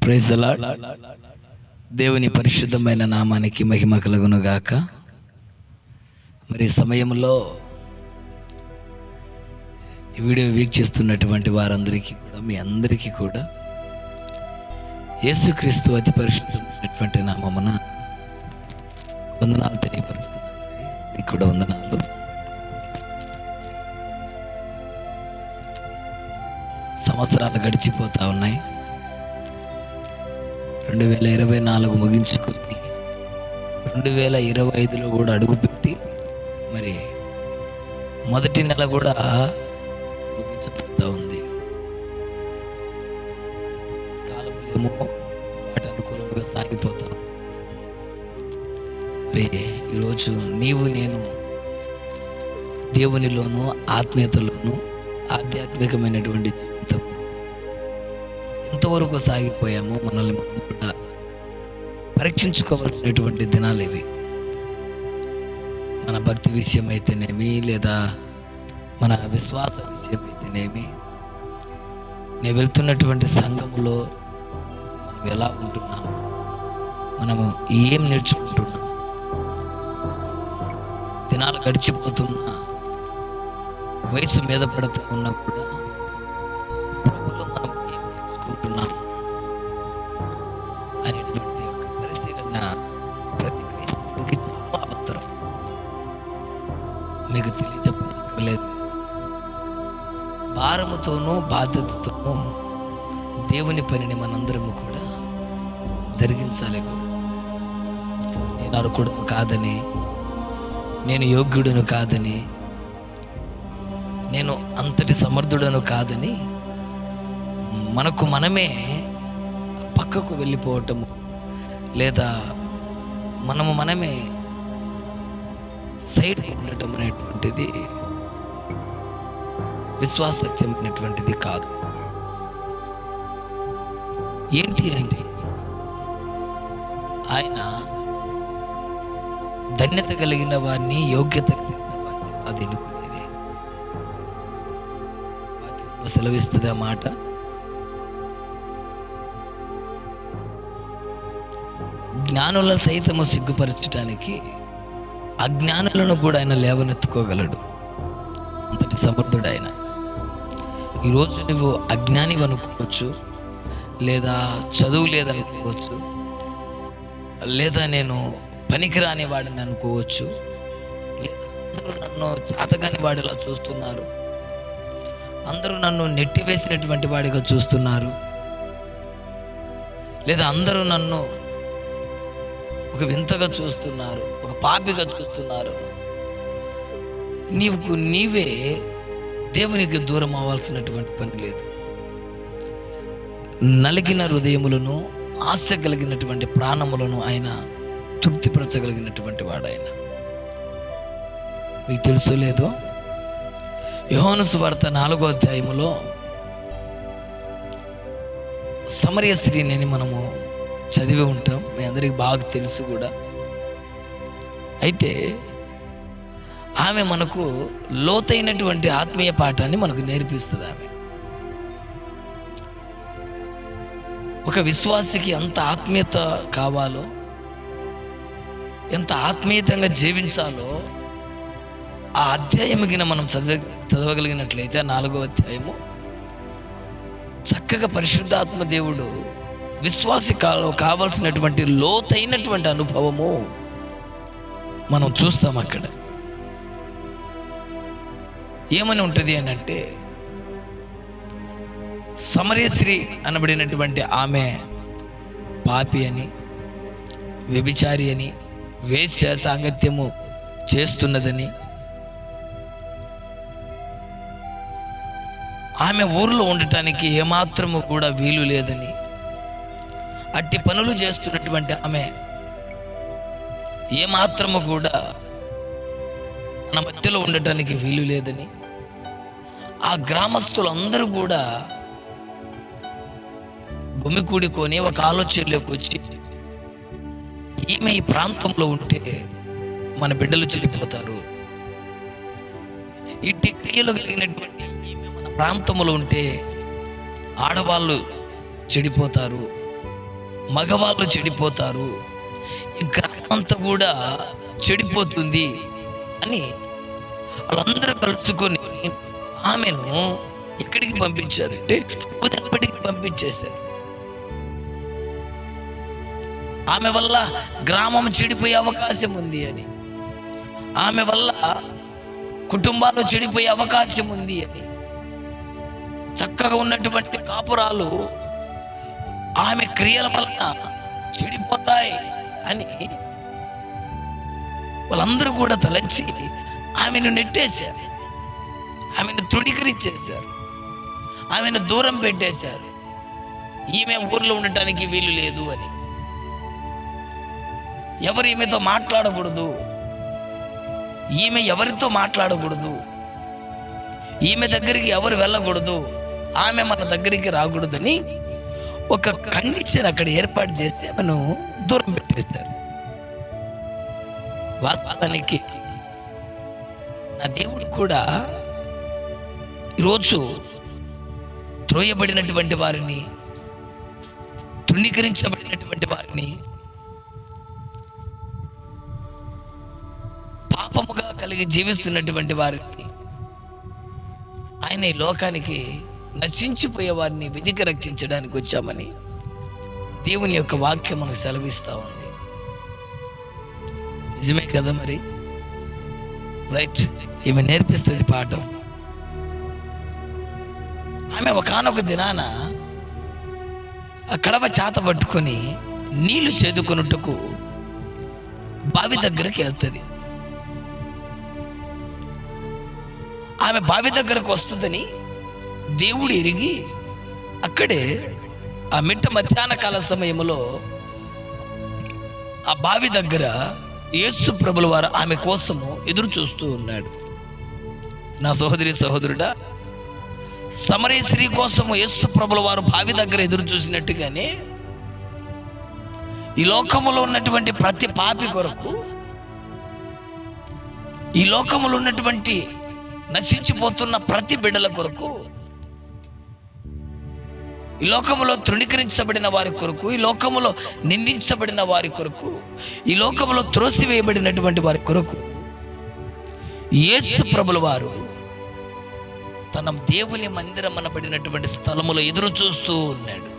Praise the lord. దేవుని పరిశుద్ధమైన నామానికి మహిమ కలుగును గాక. మరి ఈ సమయంలో ఈ వీడియో వీక్షిస్తున్నటువంటి వారందరికీ కూడా, మీ అందరికీ కూడా యేసుక్రీస్తు అతి పరిశుద్ధమైనటువంటి నామమున వందనాలు తెలియపరుస్తున్నాను. మీకు కూడా వందనాలు. సంవత్సరాలు గడిచిపోతా ఉన్నాయి. 2024 ముగించుకొని 2025లో కూడా అడుగుపెట్టి మరి మొదటి నెల కూడా ముగించబోతా ఉంది. కాలములేమో వాటి అనుకూలంగా సాగిపోతా. మరి ఈరోజు నీవు నేను దేవునిలోనూ ఆత్మీయతలోనూ ఆధ్యాత్మికమైనటువంటి జీవితం ఎంతవరకు సాగిపోయామో మనల్ని మనం కూడా పరీక్షించుకోవాల్సినటువంటి దినాలు ఇవి. మన భక్తి విషయం అయితేనేమి, లేదా మన విశ్వాస విషయం అయితేనేమి, నేను వెళ్తున్నటువంటి సంఘములో మనం ఎలా ఉంటున్నాం, మనము ఏం నేర్చుకుంటున్నాం, దినాలు గడిచిపోతున్నా, వయసు మీద పడుతూ ఉన్నా కూడా ప్రభులో మనం ఏం నేర్చుకుంటున్నాం అనేటువంటి ఒక పరిశీలన ప్రతి క్రైస్తవుడికి చాలా అవసరం. మీకు తెలియజెప్పలేదు, భారముతోనూ బాధ్యతతోనూ దేవుని పనిని మనందరము కూడా జరిగించాలి. నేను అర్హుడను కాదని, నేను యోగ్యుడను కాదని, నేను అంతటి సమర్థుడను కాదని మనకు మనమే పక్కకు వెళ్ళిపోవటము, లేదా మనమే సైడ్ ఉండటం అనేటువంటిది విశ్వాసత్యమైనటువంటిది కాదు. ఏంటి అంటే ఆయన ధన్యత కలిగిన వారిని, యోగ్యత కలిగిన వారిని అది ఎన్నుకునేది. వాక్యంలో సెలవిస్తుంది ఆ మాట. జ్ఞానుల సైతము సిగ్గుపరచడానికి అజ్ఞానులను కూడా ఆయన లేవనెత్తుకోగలడు. అంతటి సమర్థుడు ఆయన. ఈరోజు నువ్వు అజ్ఞాని అనుకోవచ్చు, లేదా చదువు లేదనుకోవచ్చు, లేదా నేను పనికిరాని వాడిని అనుకోవచ్చు, లేదా అందరూ నన్ను చాతగాని వాడిలా చూస్తున్నారు, అందరూ నన్ను నెట్టివేసినటువంటి వాడిగా చూస్తున్నారు, లేదా అందరూ నన్ను ఒక వింతగా చూస్తున్నారు, ఒక పాపిగా చూస్తున్నారు. నీవే దేవునికి దూరం అవ్వాల్సినటువంటి పని లేదు. నలిగిన హృదయములను, ఆశ కలిగినటువంటి ప్రాణములను ఆయన తృప్తిపరచగలిగినటువంటి వాడు ఆయన. మీకు తెలుసో లేదో, యోహాను సువార్త 4వ అధ్యాయములో సమరయ స్త్రీని మనము చదివి ఉంటాం, మీ అందరికి బాగా తెలుసు కూడా. అయితే ఆమె మనకు లోతైనటువంటి ఆత్మీయ పాఠాన్ని మనకు నేర్పిస్తుంది. ఆమె ఒక విశ్వాసికి ఎంత ఆత్మీయత కావాలో, ఎంత ఆత్మీయతంగా జీవించాలో ఆ అధ్యాయముగిన మనం చదవగలిగినట్లయితే 4వ అధ్యాయము చక్కగా పరిశుద్ధాత్మ దేవుడు విశ్వాసి కావాల్సినటువంటి లోతైనటువంటి అనుభవము మనం చూస్తాం. అక్కడ ఏమని ఉంటుంది అని అంటే, సమరయ స్త్రీ అనబడినటువంటి ఆమె పాపి అని, వ్యభిచారి అని, వేశ్య సాంగత్యము చేస్తున్నదని, ఆమె ఊరిలో ఉండటానికి ఏమాత్రము కూడా వీలు లేదని, అట్టి పనులు చేస్తున్నటువంటి ఆమె ఏమాత్రము కూడా మన మధ్యలో ఉండటానికి వీలు లేదని, ఆ గ్రామస్తులందరూ కూడా గుమికూడుకొని ఒక ఆలోచనలోకి వచ్చి, ఈమె ఈ ప్రాంతంలో ఉంటే మన బిడ్డలు చెడిపోతారు, ఇట్టి క్రియలు కలిగినటువంటి ఈమె మన ప్రాంతంలో ఉంటే ఆడవాళ్ళు చెడిపోతారు, మగవాళ్ళు చెడిపోతారు, ఈ గ్రామం అంతా కూడా చెడిపోతుంది అని వాళ్ళందరూ కలుసుకొని ఆమెను ఎక్కడికి పంపించారంటే ఎప్పటికి పంపించేశారు. ఆమె వల్ల గ్రామం చెడిపోయే అవకాశం ఉంది అని, ఆమె వల్ల కుటుంబాలు చెడిపోయే అవకాశం ఉంది అని, చక్కగా ఉన్నటువంటి కాపురాలు ఆమె క్రియల వలన చెడిపోతాయి అని వాళ్ళందరూ కూడా తలంచి ఆమెను నెట్టేశారు, ఆమెను తృణీకరించేశారు, ఆమెను దూరం పెట్టేశారు. ఈమె ఊర్లో ఉండటానికి వీలు లేదు అని, ఎవరు ఈమెతో మాట్లాడకూడదు, ఈమె ఎవరితో మాట్లాడకూడదు, ఈమె దగ్గరికి ఎవరు వెళ్ళకూడదు, ఆమె మన దగ్గరికి రాకూడదని ఒక కండిషన్ అక్కడ ఏర్పాటు చేసి ఆమెను దూరం పెట్టేశారు. వాస్తవానికి నా దేవుడు కూడా ఈరోజు త్రోయబడినటువంటి వారిని, తృణీకరించబడినటువంటి వారిని, పాపముగా కలిగి జీవిస్తున్నటువంటి వారిని, ఆయన ఈ లోకానికి నశించిపోయే వారిని వెదికి రక్షించడానికి వచ్చామని దేవుని యొక్క వాక్యం మనకు సెలవిస్తూ ఉంది. నిజమే కదా మరి? రైట్. ఈమె నేర్పిస్తుంది పాఠం. ఆమె ఒకానొక దినాన ఆ కడవ చేత పట్టుకొని నీళ్లు చేదుకొనుటకు బావి దగ్గరికి వెళ్తుంది. ఆమె బావి దగ్గరకు వస్తుందని దేవుడు ఎరిగి అక్కడే ఆ మిట్ట మధ్యాహ్న కాల సమయంలో ఆ బావి దగ్గర యేసు ప్రభుల వారు ఆమె కోసము ఎదురు చూస్తూ ఉన్నాడు. నా సహోదరి సహోదరుడా, సమరయ స్త్రీ కోసము యేసు ప్రభుల వారు బావి దగ్గర ఎదురు చూసినట్టుగానే ఈ లోకములో ఉన్నటువంటి ప్రతి పాపి కొరకు, ఈ లోకములో ఉన్నటువంటి నశించిపోతున్న ప్రతి బిడ్డల కొరకు, ఈ లోకములో తృణీకరించబడిన వారి కొరకు, ఈ లోకములో నిందించబడిన వారి కొరకు, ఈ లోకములో త్రోసివేయబడినటువంటి వారి కొరకు యేసు ప్రభుల వారు తన దేవుని మందిరం అనబడినటువంటి స్థలములో ఎదురు చూస్తూ ఉన్నాడు.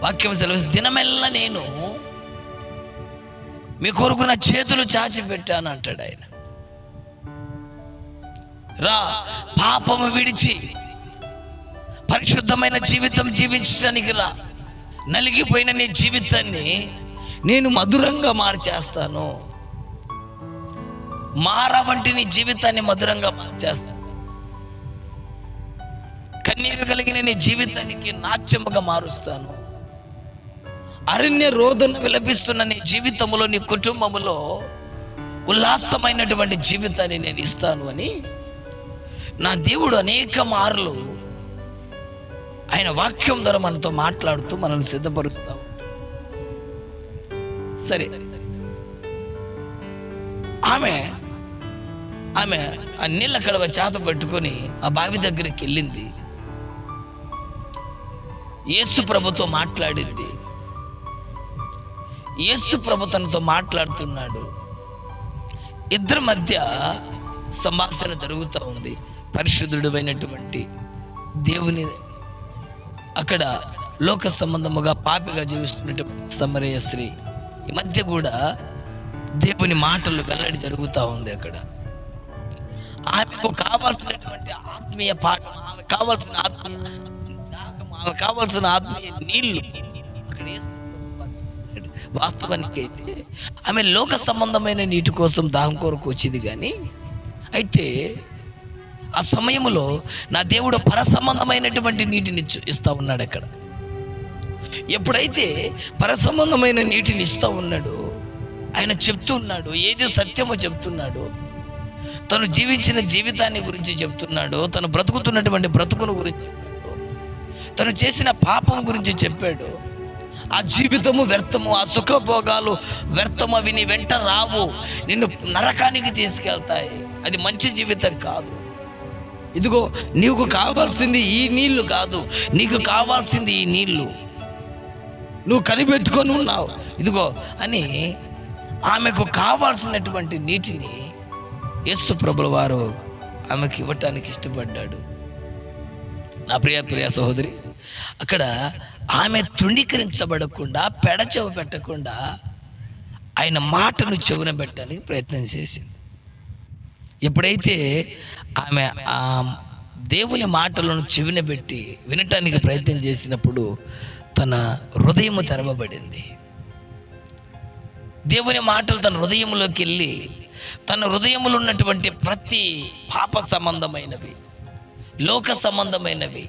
వాక్యం సెలవు, దినమెల్లా నేను మీ కొరకు నా చేతులు చాచి పెట్టాను అంటాడు ఆయన. రా, పాపము విడిచి పరిశుద్ధమైన జీవితం జీవించడానికి రా. నలిగిపోయిన నీ జీవితాన్ని నేను మధురంగా మార్చేస్తాను. మార వంటి నీ జీవితాన్ని మధురంగా మార్చేస్తాను. కన్నీరు కలిగిన నీ జీవితానికి నాట్యముగా మారుస్తాను. అరణ్య రోదన విలపిస్తున్న నీ జీవితంలో, నీ కుటుంబములో ఉల్లాసమైనటువంటి జీవితాన్ని నేను ఇస్తాను అని నా దేవుడు అనేక మార్లు ఆయన వాక్యం ద్వారా మనతో మాట్లాడుతూ మనల్ని సిద్ధపరుస్తాం. సరే, ఆమె ఆ నీళ్ళ కడవ చేత పట్టుకొని ఆ బావి దగ్గరికి వెళ్ళింది. యేసు ప్రభుతో మాట్లాడింది. యేసు ప్రభు తనతో మాట్లాడుతున్నాడు. ఇద్దరి మధ్య సంభాషణ జరుగుతూ ఉంది. పరిశుద్ధుడు అయినటువంటి దేవుని అక్కడ లోక సంబంధముగా పాపిగా జీవిస్తున్నటువంటి సమరయ స్త్రీ ఈ మధ్య కూడా దేవుని మాటలు వెల్లడి జరుగుతూ ఉంది. అక్కడ ఆమెకు కావాల్సినటువంటి ఆత్మీయ పాఠం, ఆమె కావాల్సిన ఆత్మీయ దాహం, ఆమె కావాల్సిన ఆత్మీయ నీళ్లు అక్కడ వాస్తవానికి అయితే ఆమె లోక సంబంధమైన నీటి కోసం దాహం కొరకు వచ్చింది. కానీ అయితే ఆ సమయంలో నా దేవుడు పర సంబంధమైనటువంటి నీటిని ఇస్తా ఉన్నాడు. అక్కడ ఎప్పుడైతే పర సంబంధమైన నీటిని ఇస్తా ఉన్నాడో ఆయన చెప్తూ ఉన్నాడు, ఏది సత్యమో చెప్తున్నాడు, తను జీవించిన జీవితాన్ని గురించి చెప్తున్నాడు, తను బ్రతుకుతున్నటువంటి బ్రతుకును గురించి చెప్పాడు, తను చేసిన పాపం గురించి చెప్పాడు. ఆ జీవితము వ్యర్థము, ఆ సుఖభోగాలు వ్యర్థము, అవి నీ వెంట రావు, నిన్ను నరకానికి తీసుకెళ్తాయి, అది మంచి జీవితం కాదు. ఇదిగో నీకు కావాల్సింది ఈ నీళ్లు కాదు, నీకు కావాల్సింది ఈ నీళ్లు, నువ్వు కనిపెట్టుకొని ఉన్నావు ఇదిగో అని ఆమెకు కావాల్సినటువంటి నీటిని యేసు ప్రభుల వారు ఆమెకి ఇవ్వటానికి ఇష్టపడ్డాడు. నా ప్రియ సహోదరి, అక్కడ ఆమె తృణీకరించబడకుండా, పెడచెవి పెట్టకుండా ఆయన మాటను చెవున పెట్టడానికి ప్రయత్నం చేసింది. ఎప్పుడైతే ఆమె ఆ దేవుని మాటలను చెవిన పెట్టి వినటానికి ప్రయత్నం చేసినప్పుడు తన హృదయము తెరవబడింది. దేవుని మాటలు తన హృదయంలోకి వెళ్ళి తన హృదయంలో ఉన్నటువంటి ప్రతి పాప సంబంధమైనవి, లోక సంబంధమైనవి,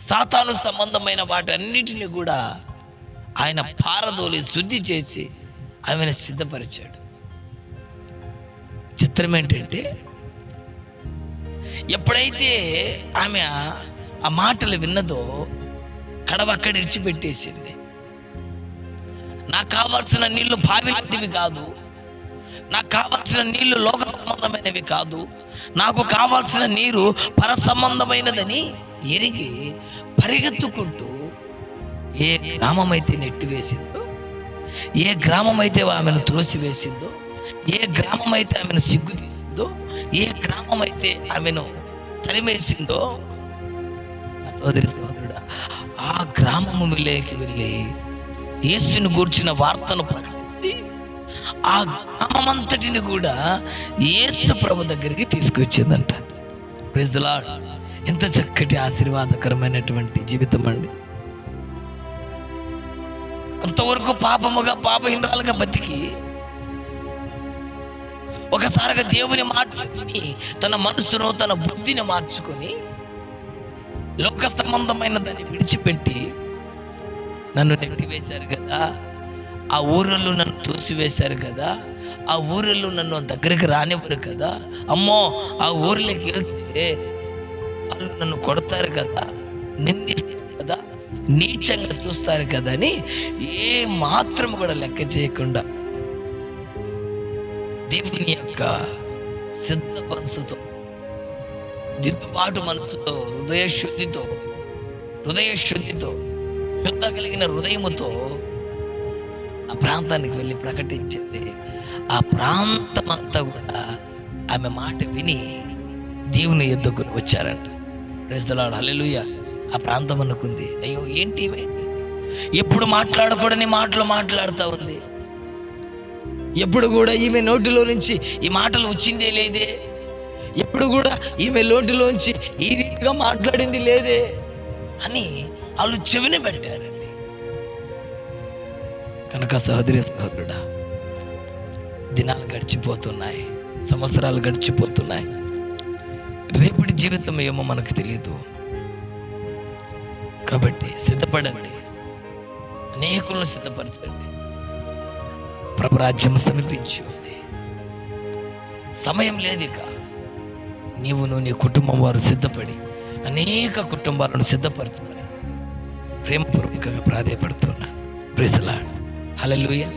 సాతాను సంబంధమైన వాటన్నిటిని కూడా ఆయన పారదోలి శుద్ధి చేసి ఆమెను సిద్ధపరిచాడు. చిత్రం ఏంటంటే, ఎప్పుడైతే ఆమె ఆ మాటలు విన్నదో కడవ అక్కడ ఇడిచిపెట్టేసింది. నాకు కావాల్సిన నీళ్లు బావిలాంటివి కాదు, నాకు కావాల్సిన నీళ్లు లోక సంబంధమైనవి కాదు, నాకు కావాల్సిన నీరు పర సంబంధమైనదని ఎరిగి పరిగెత్తుకుంటూ ఏ గ్రామం అయితే నెట్టివేసిందో, ఏ గ్రామం అయితే ఆమెను త్రోసివేసిందో, ఏ గ్రామం అయితే ఆమెను సిగ్గు తీసిందో, ఏ గ్రామం అయితే ఆమెను తరిమేసిందో, సోదరుడా, ఆ గ్రామములోకి వెళ్ళి యేసుని గూర్చిన వార్తను ప్రకటించి ఆ గ్రామమంతటిని కూడా యేసు ప్రభు దగ్గరికి తీసుకొచ్చిందంట. Praise the lord. ఎంత చక్కటి ఆశీర్వాదకరమైనటువంటి జీవితం అండి. అంతవరకు పాపహీనరాలుగా బతికి ఒకసారిగా దేవుని మాటలు విని తన మనసును, తన బుద్ధిని మార్చుకొని లోక సంబంధమైన దాన్ని విడిచిపెట్టి నన్ను నెట్టివేశారు కదా, ఆ ఊరిలో నన్ను తోసివేశారు కదా, ఆ ఊరిలో నన్ను దగ్గరికి రానివ్వరు కదా, అమ్మో ఆ ఊరిలోకి వెళ్తే వాళ్ళు నన్ను కొడతారు కదా, నిందిస్తారు కదా, నీచంగా చూస్తారు కదా అని ఏ మాత్రం కూడా లెక్క చేయకుండా దేవుని యొక్క సిద్ధ మనసుతో, దిద్దుబాటు మనసుతో, హృదయ శుద్ధితో శుద్ధ కలిగిన హృదయముతో ఆ ప్రాంతానికి వెళ్ళి ప్రకటించింది. ఆ ప్రాంతం అంతా కూడా ఆమె మాట విని దేవుని ఎద్దుకుని వచ్చారంట. Praise the Lord. హల్లెలూయా. ఆ ప్రాంతం అనుకుంది, అయ్యో ఏంటి ఇవే, ఎప్పుడు మాట్లాడకూడని మాటలు మాట్లాడుతూ ఉంది, ఎప్పుడు కూడా ఈమె నోటిలో నుంచి ఈ మాటలు వచ్చిందే లేదే, ఎప్పుడు కూడా ఈమె నోటిలోంచి ఈ రీతిగా మాట్లాడింది లేదే అని వాళ్ళు చెవిన పెట్టారండి. కనుక సహోదరుడా, దినాలు గడిచిపోతున్నాయి, సంవత్సరాలు గడిచిపోతున్నాయి, రేపటి జీవితం ఏమో మనకు తెలియదు. కాబట్టి సిద్ధపడండి, అనేకులను సిద్ధపరచండి. ప్రభు రాజ్యం సమీపించి ఉంది, సమయం లేదు. ఇక నీవును నీ కుటుంబం వారు సిద్ధపడి అనేక కుటుంబాలను సిద్ధపరచమని ప్రేమపూర్వకంగా ప్రాధేయపడుతున్నా. Praise the Lord. హల్లెలూయా.